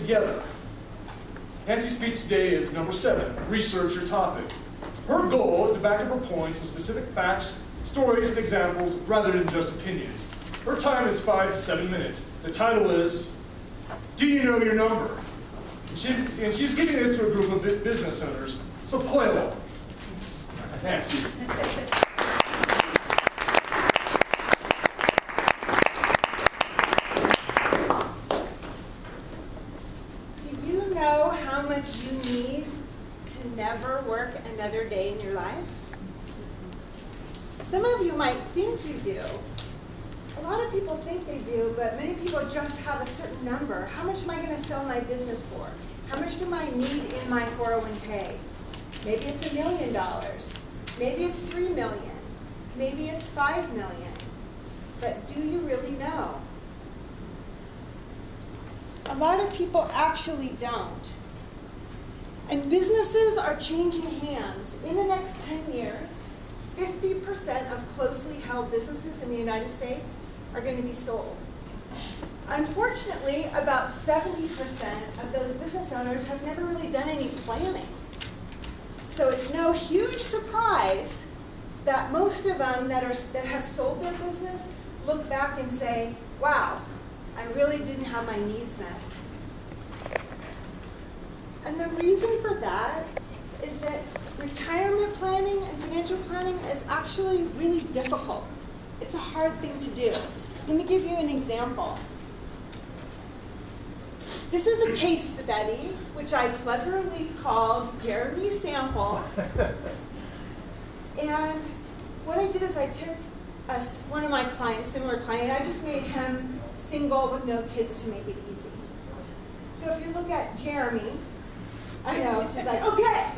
together. Nancy's speech today is number 7, research your topic. Her goal is to back up her points with specific facts, stories, and examples rather than just opinions. Her time is 5 to 7 minutes. The title is, Do You Know Your Number? And she's giving this to a group of business owners. So play along. Nancy. Do you know how much you need to never work another day in your life? Some of you might think you do. A lot of people think they do, but many people just have a certain number. How much am I going to sell my business for? How much do I need in my 401k? Maybe it's $1 million. Maybe it's $3 million. Maybe it's $5 million. But do you really know? A lot of people actually don't. And businesses are changing hands. In the next 10 years, 50% of closely held businesses in the United States are going to be sold. Unfortunately, about 70% of those business owners have never really done any planning. So it's no huge surprise that most of them that have sold their business look back and say, wow, I really didn't have my needs met. And the reason for that is that retirement planning and financial planning is actually really difficult. It's a hard thing to do. Let me give you an example. This is a case study, which I cleverly called Jeremy Sample. And what I did is I took one of my clients, similar client, I just made him single with no kids to make it easy. So if you look at Jeremy, I know, she's like, okay.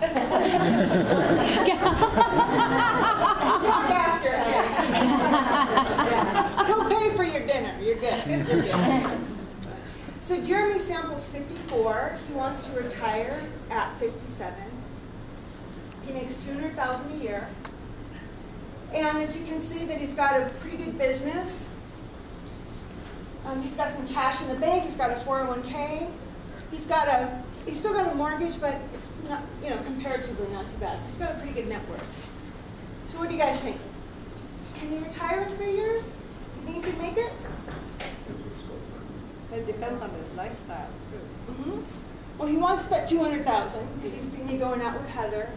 Talk after. Yeah. He'll pay for your dinner. You're good. You're good. So Jeremy Sample's 54. He wants to retire at 57. He makes $200,000 a year. And as you can see that he's got a pretty good business. He's got some cash in the bank. He's got a 401k. He's still got a mortgage, but it's not, comparatively not too bad. He's got a pretty good net worth. So what do you guys think? Can you retire in 3 years? You think you can make it? It depends on his lifestyle, too. Mm-hmm. Well, he wants that $200,000 because he's going to be going out with Heather.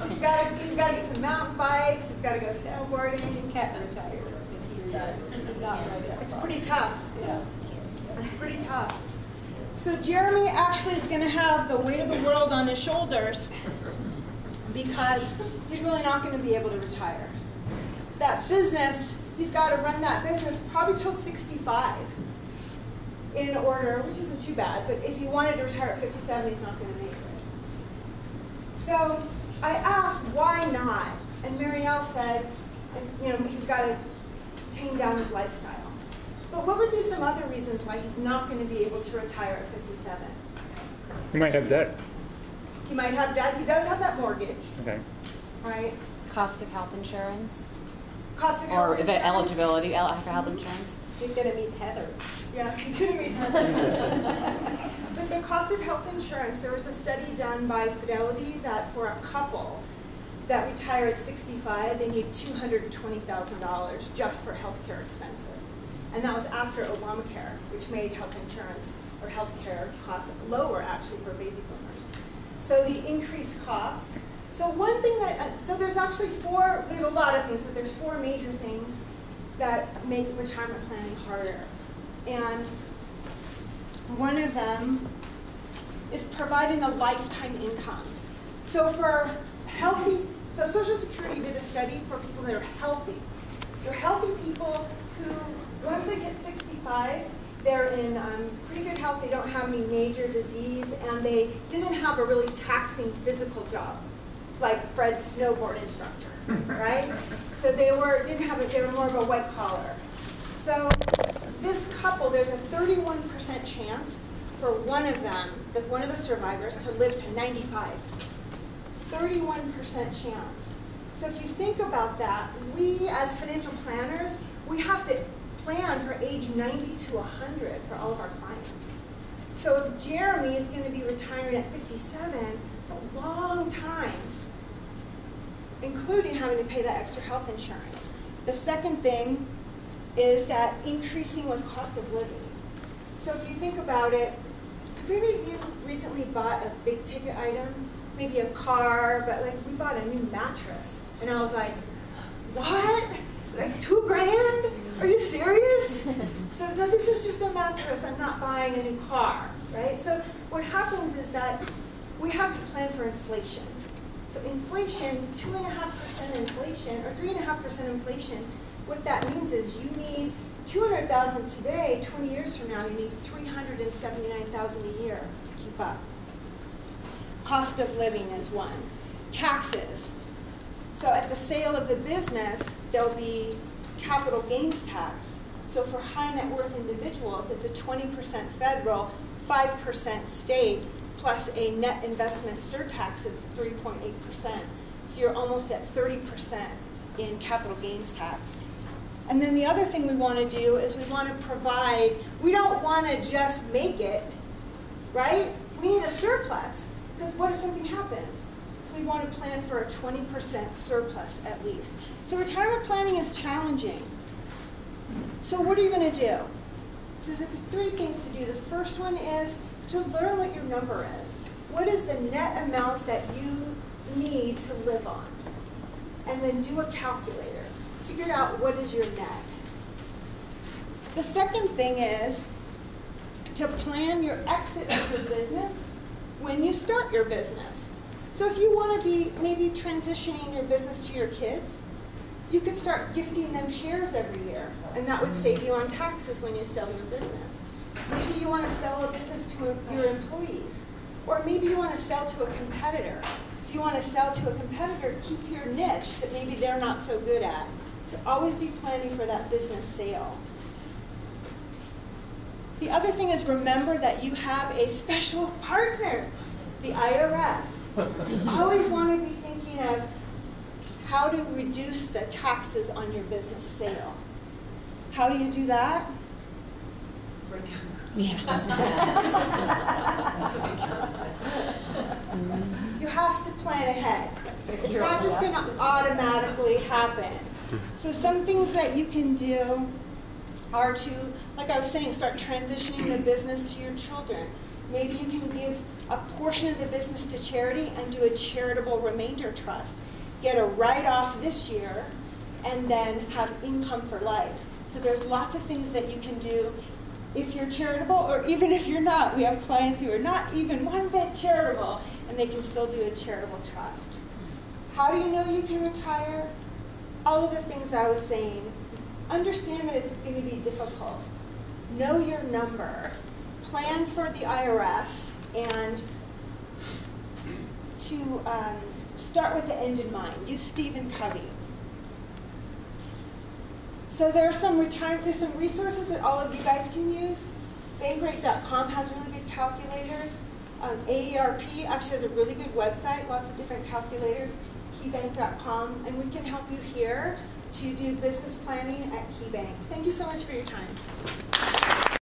He's got to get some mountain bikes. He's got to go snowboarding. He can't retire if he's not ready. It's pretty tough. Yeah. It's pretty tough. So Jeremy actually is going to have the weight of the world on his shoulders because he's really not going to be able to retire. That business, he's got to run that business probably till 65 in order, which isn't too bad, but if he wanted to retire at 57, he's not going to make it. So I asked, why not? And Marielle said, he's got to tame down his lifestyle. But what would be some other reasons why he's not going to be able to retire at 57? He might have debt. He might have debt. He does have that mortgage. Okay. Right? Cost of health insurance? Cost of health insurance. Or the eligibility for health insurance? He's going to meet Heather. Yeah, he's going to meet Heather. But the cost of health insurance, there was a study done by Fidelity that for a couple that retire at 65, they need $220,000 just for health care expenses. And that was after Obamacare, which made health insurance or health care costs lower actually for baby boomers. So the increased costs. So one thing so there's actually there's a lot of things, but there's 4 major things that make retirement planning harder. And one of them is providing a lifetime income. So so Social Security did a study for people that are healthy. So healthy people who, once they hit 65, they're in pretty good health, they don't have any major disease, and they didn't have a really taxing physical job, like Fred's snowboard instructor, right? So they were more of a white collar. So this couple, there's a 31% chance for one of the survivors to live to 95. 31% chance. So if you think about that, we as financial planners, we have to plan for age 90 to 100 for all of our clients. So if Jeremy is going to be retiring at 57, it's a long time, including having to pay that extra health insurance. The second thing is that increasing with cost of living. So if you think about it, have any of you recently bought a big ticket item? Maybe a car, but like we bought a new mattress. And I was like, what? Like $2,000? Are you serious? So no, this is just a mattress. I'm not buying a new car, right? So what happens is that we have to plan for inflation. So inflation, 2.5% inflation, or 3.5% inflation, what that means is you need $200,000 today, 20 years from now, you need $379,000 a year to keep up. Cost of living is one. Taxes. So at the sale of the business, there'll be capital gains tax. So for high net worth individuals, it's a 20% federal, 5% state, plus a net investment surtax is 3.8%. So you're almost at 30% in capital gains tax. And then the other thing we want to do is we want to provide, we don't want to just make it, right? We need a surplus, because what if something happens? So we want to plan for a 20% surplus at least. So retirement planning is challenging. So what are you going to do? There's three things to do. The first one is to learn what your number is. What is the net amount that you need to live on? And then do a calculator. Figure out what is your net. The second thing is to plan your exit of your business when you start your business. So if you want to be maybe transitioning your business to your kids, you could start gifting them shares every year, and that would save you on taxes when you sell your business. Maybe you want to sell a business to your employees, or maybe you want to sell to a competitor. If you want to sell to a competitor, keep your niche that maybe they're not so good at. So always be planning for that business sale. The other thing is remember that you have a special partner, the IRS. So you always want to be thinking of how to reduce the taxes on your business sale. How do you do that? You have to plan ahead. It's not just going to automatically happen. So some things that you can do are to, like I was saying, start transitioning the business to your children. Maybe you can give a portion of the business to charity and do a charitable remainder trust. Get a write-off this year and then have income for life. So there's lots of things that you can do if you're charitable, or even if you're not. We have clients who are not even one bit charitable, and they can still do a charitable trust. How do you know you can retire? All of the things I was saying. Understand that it's going to be difficult. Know your number. Plan for the IRS, and to start with the end in mind. Use Stephen Covey. So there's some resources that all of you guys can use. Bankrate.com has really good calculators. AARP actually has a really good website, lots of different calculators. KeyBank.com, and we can help you here to do business planning at KeyBank. Thank you so much for your time.